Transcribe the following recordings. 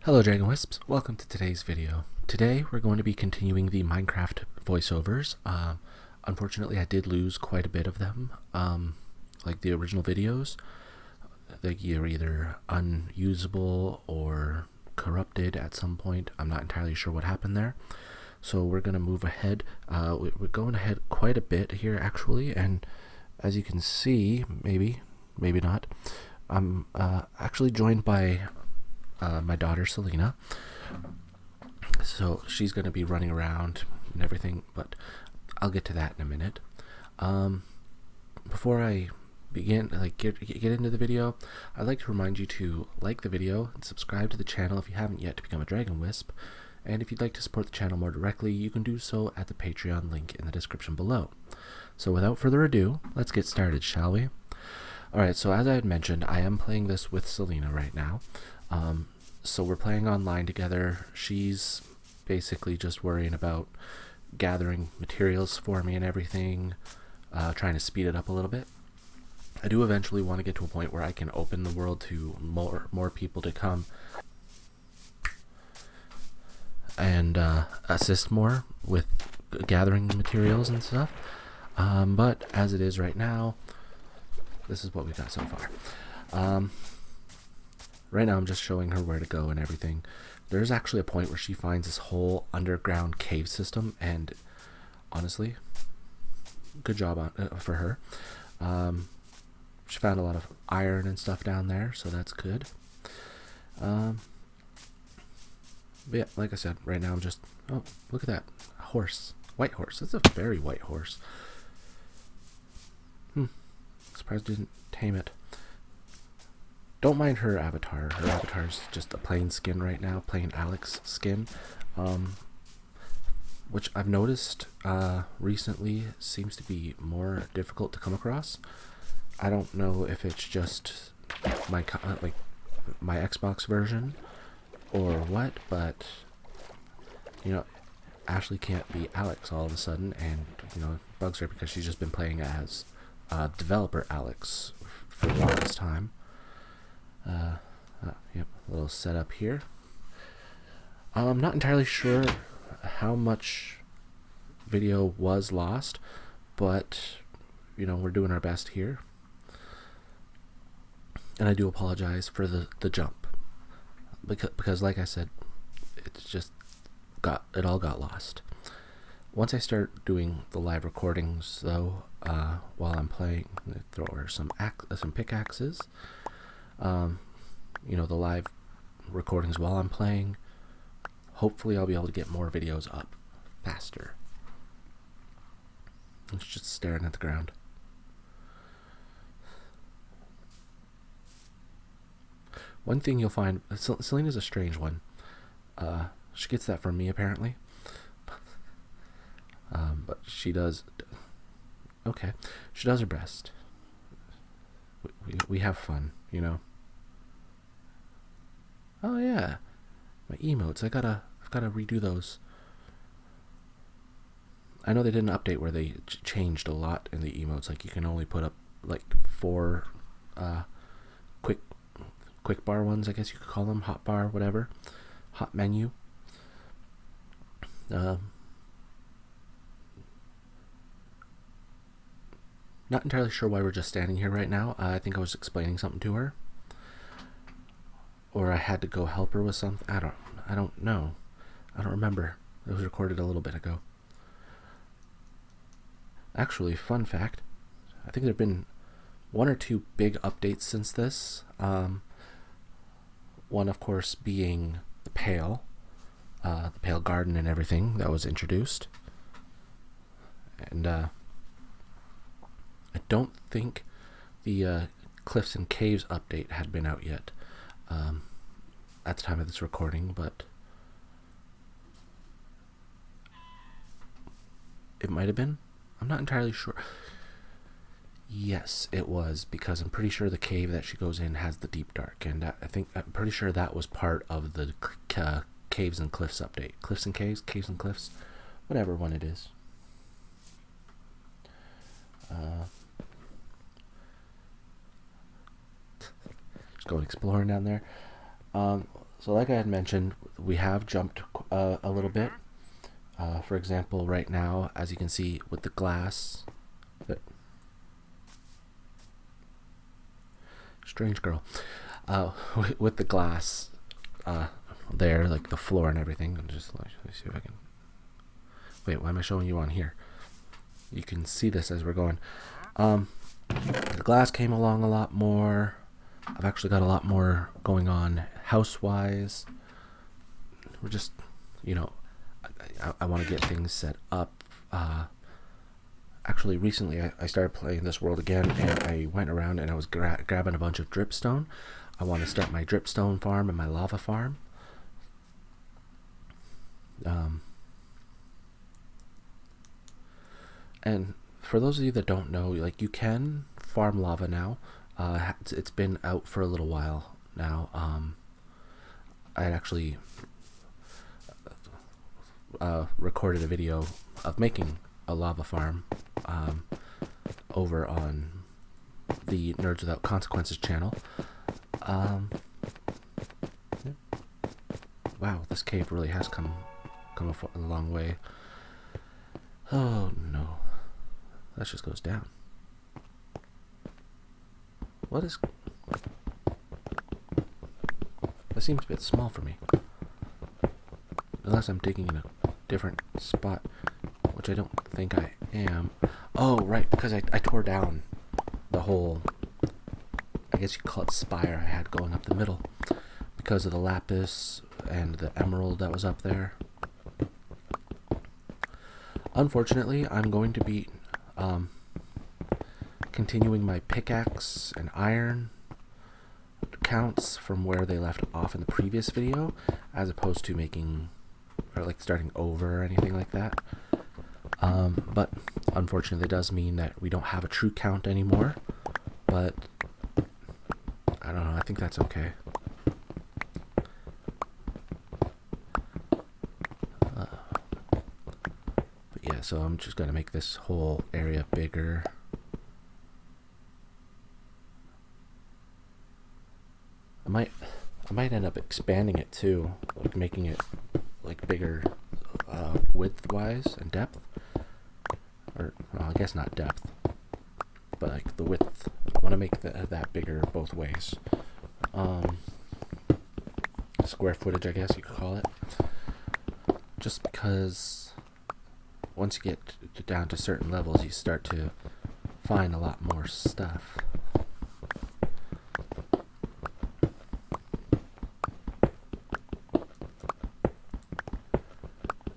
Hello Dragon Wisps, welcome to today's video. Today we're going to be continuing the Minecraft voiceovers. Unfortunately I did lose quite a bit of them, like the original videos. They're either unusable or corrupted at some point. I'm not entirely sure what happened there. So we're going to move ahead. We're going ahead quite a bit here actually, and as you can see, maybe not, I'm actually joined by my daughter Selena, so she's going to be running around and everything, but I'll get to that in a minute. Before I begin, get into the video, I'd like to remind you to like the video and subscribe to the channel if you haven't yet to become a Dragon Wisp, and if you'd like to support the channel more directly, you can do so at the Patreon link in the description below. So without further ado, let's get started, shall we? Alright, so as I had mentioned, I am playing this with Selena right now. So we're playing online together. She's basically just worrying about gathering materials for me and everything, trying to speed it up a little bit. I do eventually want to get to a point where I can open the world to more people to come and assist more with gathering materials and stuff. But as it is right now, this is what we've got so far. Right now I'm just showing her where to go and everything. There's actually a point where she finds this whole underground cave system, and honestly, good job for her. She found a lot of iron and stuff down there, so that's good. But yeah, like I said, right now I'm just, oh, look at that, a horse, white horse. That's a very white horse. Surprised I didn't tame it. Don't mind her avatar. Her avatar's just a plain skin right now, plain Alex skin, which I've noticed recently seems to be more difficult to come across. I don't know if it's just my my Xbox version or what, but you know, Ashley can't be Alex all of a sudden, and you know, it bugs her because she's just been playing as developer Alex for the longest time. Yep, a little setup here. I'm not entirely sure how much video was lost, but you know, we're doing our best here. And I do apologize for the jump, because like I said, it all got lost. Once I start doing the live recordings though, while I'm playing, I'm gonna throw her some pickaxes. You know, the live recordings while I'm playing, hopefully I'll be able to get more videos up faster. It's just staring at the ground. One thing you'll find, Selena's a strange one. She gets that from me apparently. But she does, okay, she does her best. We have fun, you know. Oh yeah, my emotes. I've gotta redo those. I know they did an update where they changed a lot in the emotes. Like you can only put up like 4 quick bar ones, I guess you could call them, hot bar, whatever, hot menu. Not entirely sure why we're just standing here right now. I think I was explaining something to her, or I had to go help her with something. I don't know. I don't remember. It was recorded a little bit ago. Actually, fun fact, I think there have been 1 or 2 big updates since this. One, of course, being the pale garden and everything that was introduced. And I don't think the Cliffs and Caves update had been out yet at the time of this recording, but it might have been. I'm not entirely sure. Yes, it was, because I'm pretty sure the cave that she goes in has the deep dark, and I'm pretty sure that was part of the Caves and Cliffs update. Cliffs and Caves, Caves and Cliffs, whatever one it is. Just going exploring down there. So like I had mentioned, we have jumped a little bit. For example, right now, as you can see with the glass, strange girl, with the glass there, like the floor and everything. And just let me see if I can. Wait, why am I showing you on here? You can see this as we're going. The glass came along a lot more. I've actually got a lot more going on house-wise. We're just, you know, I want to get things set up. Actually, recently I started playing this world again, and I went around and I was grabbing a bunch of dripstone. I want to start my dripstone farm and my lava farm. And for those of you that don't know, like, you can farm lava now. It's been out for a little while now. I had actually recorded a video of making a lava farm over on the Nerds Without Consequences channel. Yeah. Wow, this cave really has come a long way. Oh no, that just goes down. What is... That seems a bit small for me. Unless I'm digging in a different spot, which I don't think I am. Oh, right, because I tore down the whole, I guess you call it, spire I had going up the middle, because of the lapis and the emerald that was up there. Unfortunately, I'm going to be continuing my pickaxe and iron counts from where they left off in the previous video, as opposed to making, or like starting over or anything like that. But unfortunately, it does mean that we don't have a true count anymore. But I don't know, I think that's okay. But yeah, so I'm just gonna make this whole area bigger. I might end up expanding it too, like making it like bigger width-wise and depth. Or, well, I guess not depth, but like the width. I want to make that bigger both ways. Square footage, I guess you could call it. Just because once you get down to certain levels, you start to find a lot more stuff.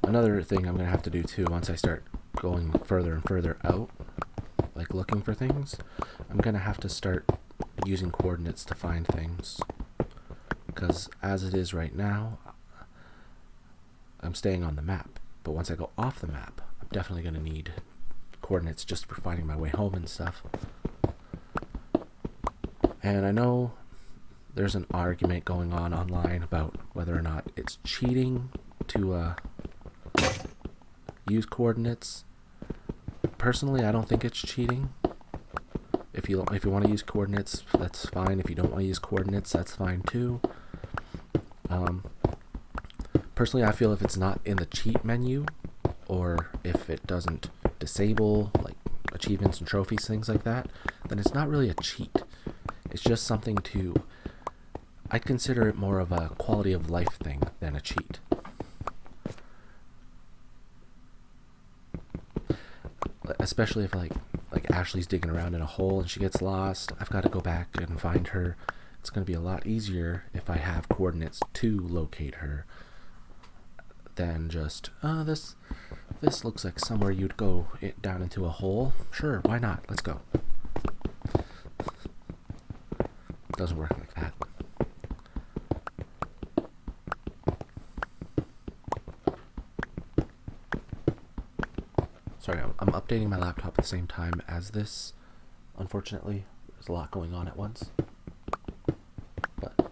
Another thing I'm going to have to do too, once I start going further and further out, like looking for things, I'm going to have to start using coordinates to find things. Because as it is right now, I'm staying on the map. But once I go off the map, I'm definitely going to need coordinates just for finding my way home and stuff. And I know there's an argument going on online about whether or not it's cheating to use coordinates. Personally, I don't think it's cheating. If you want to use coordinates, that's fine. If you don't want to use coordinates, that's fine too. Personally, I feel if it's not in the cheat menu, or if it doesn't disable like achievements and trophies, things like that, then it's not really a cheat. It's just something to... I'd consider it more of a quality of life thing than a cheat. Especially if like Ashley's digging around in a hole and she gets lost, I've got to go back and find her. It's going to be a lot easier if I have coordinates to locate her than just, this looks like somewhere you'd go down into a hole. Sure, why not? Let's go. It doesn't work like that. Sorry, I'm updating my laptop at the same time as this. Unfortunately, there's a lot going on at once. But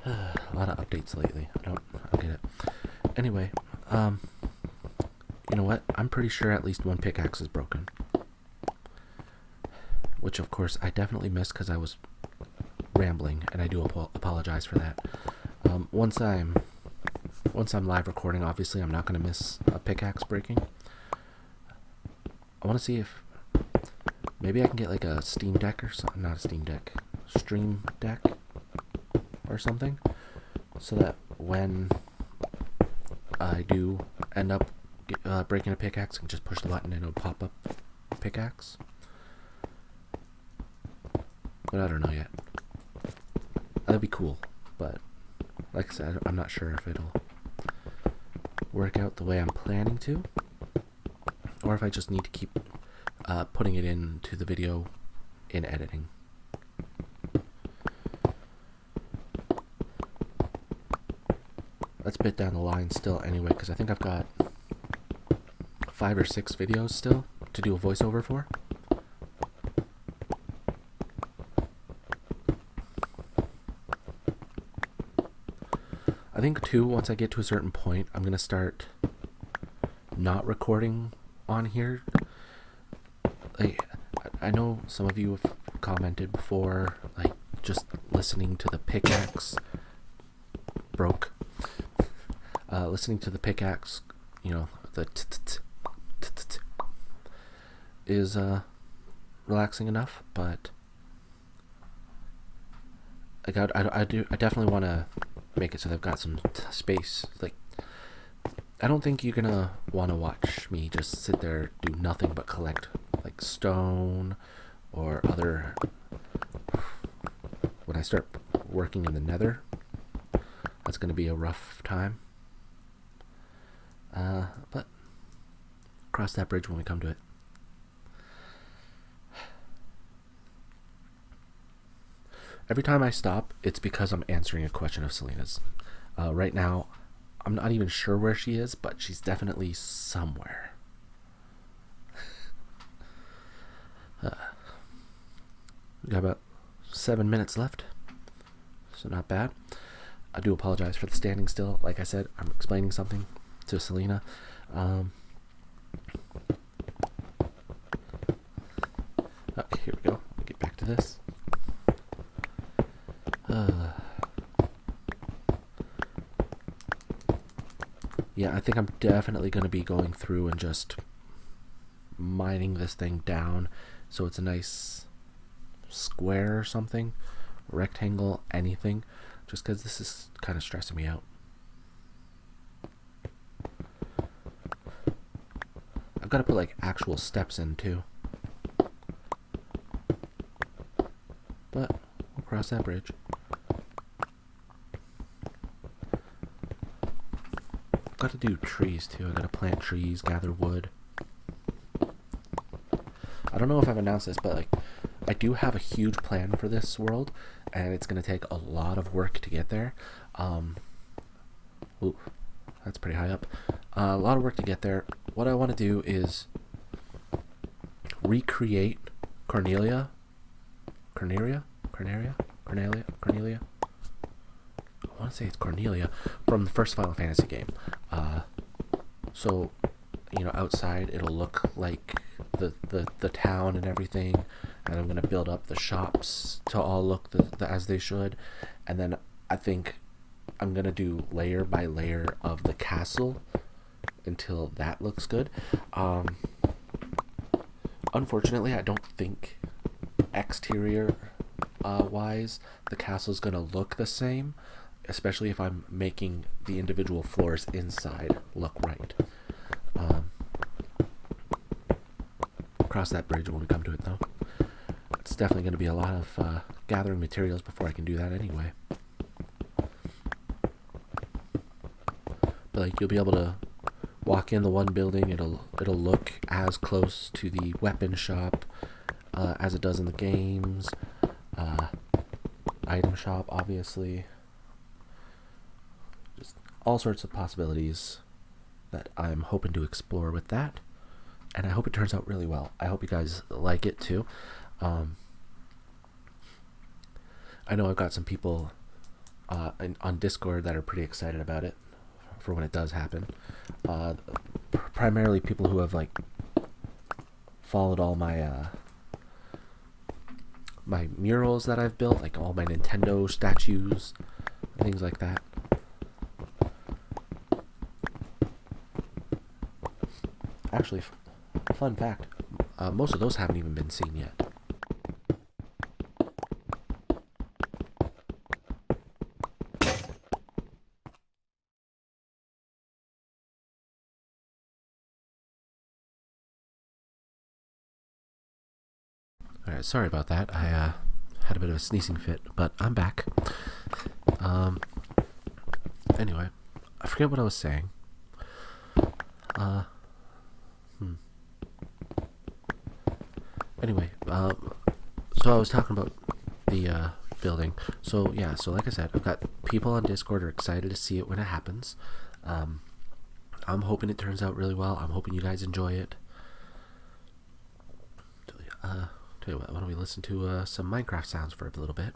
a lot of updates lately. I don't get it. Anyway, you know what? I'm pretty sure at least one pickaxe is broken. Which, of course, I definitely missed because I was rambling, and I do apologize for that. Once I'm live recording, obviously I'm not going to miss a pickaxe breaking. I want to see if maybe I can get like a Steam Deck or something, not a Steam Deck, Stream Deck or something, so that when I do end up breaking a pickaxe, I can just push the button and it'll pop up pickaxe. But I don't know yet. That'd be cool, but like I said, I'm not sure if it'll work out the way I'm planning to, or if I just need to keep putting it into the video in editing. That's a bit down the line still anyway, because I think I've got 5 or 6 videos still to do a voiceover for. I think too, once I get to a certain point, I'm going to start not recording on here. Like, I know some of you have commented before, like, just listening to the pickaxe broke. Listening to the pickaxe, you know, the is relaxing enough, but like I definitely want to make it so they've got some space. Like, I don't think you're gonna want to watch me just sit there do nothing but collect like stone or other. When I start working in the nether, that's gonna be a rough time. But cross that bridge when we come to it. Every time I stop, it's because I'm answering a question of Selena's. Right now, I'm not even sure where she is, but she's definitely somewhere. We got about 7 minutes left, so not bad. I do apologize for the standing still. Like I said, I'm explaining something to Selena. Here we go. Get back to this. Yeah, I think I'm definitely going to be going through and just mining this thing down so it's a nice square or something, rectangle, anything, just because this is kind of stressing me out. I've got to put like actual steps in too, but we'll cross that bridge. I've got to do trees too. I've got to plant trees, gather wood. I don't know if I've announced this, but like, I do have a huge plan for this world, and it's going to take a lot of work to get there. Ooh, that's pretty high up. A lot of work to get there. What I want to do is recreate Cornelia. I want to say it's Cornelia from the first Final Fantasy game. So, you know, outside it'll look like the town and everything, and I'm going to build up the shops to all look as they should, and then I think I'm going to do layer by layer of the castle until that looks good. Unfortunately, I don't think exterior wise the castle's going to look the same, especially if I'm making the individual floors inside look right. Cross that bridge when we come to it, though. It's definitely going to be a lot of gathering materials before I can do that anyway. But like, you'll be able to walk in the one building, it'll look as close to the weapon shop as it does in the games. Item shop, obviously. Just all sorts of possibilities that I'm hoping to explore with that, and I hope it turns out really well. I hope you guys like it too. I know I've got some people on Discord that are pretty excited about it for when it does happen. Primarily people who have like followed all my my murals that I've built, like all my Nintendo statues, things like that. Actually, fun fact, most of those haven't even been seen yet. Alright, sorry about that. I had a bit of a sneezing fit, but I'm back. Anyway, I forget what I was saying. Anyway, so I was talking about the building. So yeah, so like I said, I've got people on Discord are excited to see it when it happens. I'm hoping it turns out really well. I'm hoping you guys enjoy it. Tell you what, why don't we listen to some Minecraft sounds for a little bit,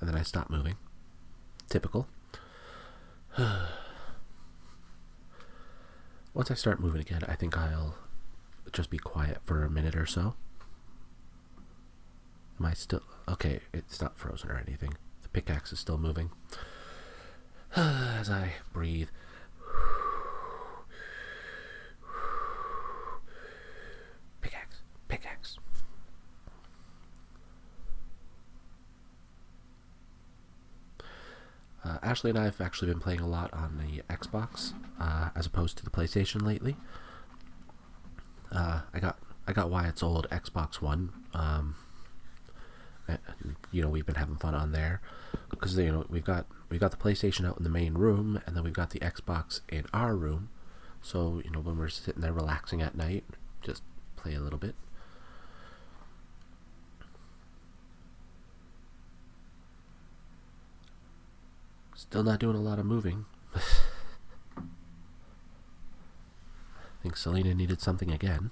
and then I stop moving. Typical. Once I start moving again, I think I'll just be quiet for a minute or so. Am I still okay? It's not frozen or anything. The pickaxe is still moving as I breathe. Pickaxe, pickaxe. Ashley and I have actually been playing a lot on the Xbox as opposed to the PlayStation lately. I got Wyatt's old Xbox One. We've been having fun on there because we've got the PlayStation out in the main room, and then we've got the Xbox in our room. So when we're sitting there relaxing at night, just play a little bit. Still not doing a lot of moving. I think Selena needed something again.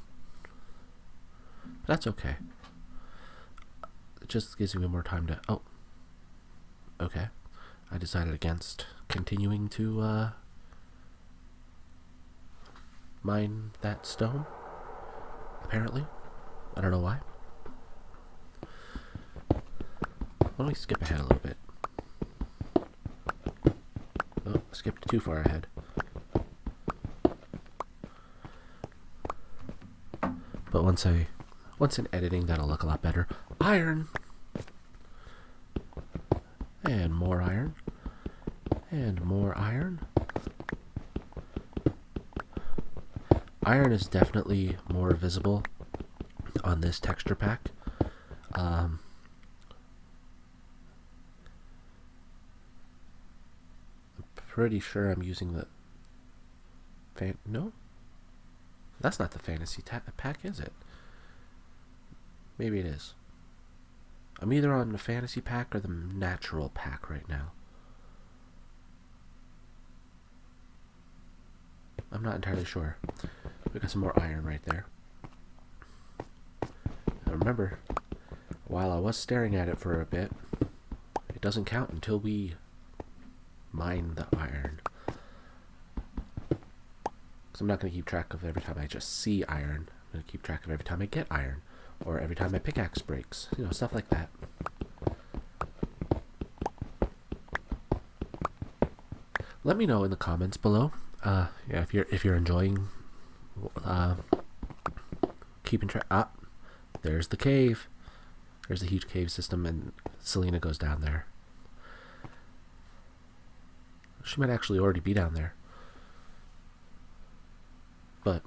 But that's okay. It just gives me more time to... Oh. Okay. I decided against continuing to mine that stone. Apparently. I don't know why. Why don't we skip ahead a little bit? Oh, I skipped too far ahead. But once in editing, that'll look a lot better. Iron! And more iron. And more iron. Iron is definitely more visible on this texture pack. Pretty sure I'm using the no, that's not the fantasy pack, is it? Maybe it is. I'm either on the fantasy pack or the natural pack right now. I'm not entirely sure. We got some more iron right there. Now remember, while I was staring at it for a bit, it doesn't count until we mine the iron. Because I'm not going to keep track of every time I just see iron. I'm going to keep track of every time I get iron. Or every time my pickaxe breaks. Stuff like that. Let me know in the comments below. If you're enjoying keeping track. There's the cave. There's the huge cave system, and Selena goes down there. She might actually already be down there. But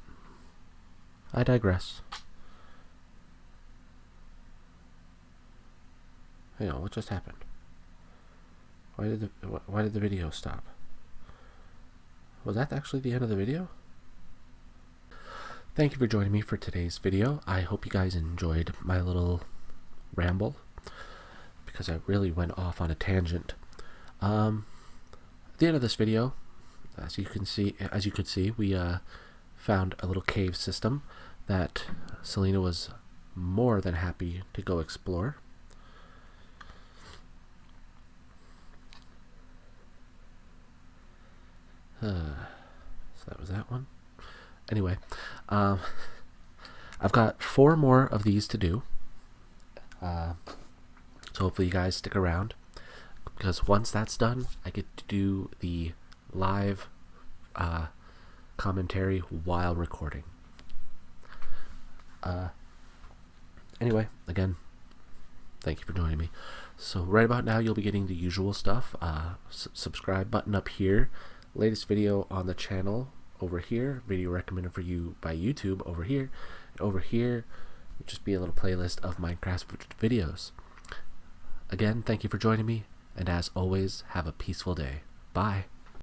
I digress. What just happened? Why did the video stop? Was that actually the end of the video? Thank you for joining me for today's video. I hope you guys enjoyed my little ramble, because I really went off on a tangent. At the end of this video, as you could see, we found a little cave system that Selena was more than happy to go explore. So that was that one. Anyway, I've got 4 more of these to do. So hopefully you guys stick around, because once that's done, I get to do the live commentary while recording. Anyway, again, thank you for joining me. So right about now, you'll be getting the usual stuff. Subscribe button up here. Latest video on the channel over here. Video recommended for you by YouTube over here. And over here will just be a little playlist of Minecraft videos. Again, thank you for joining me. And as always, have a peaceful day. Bye.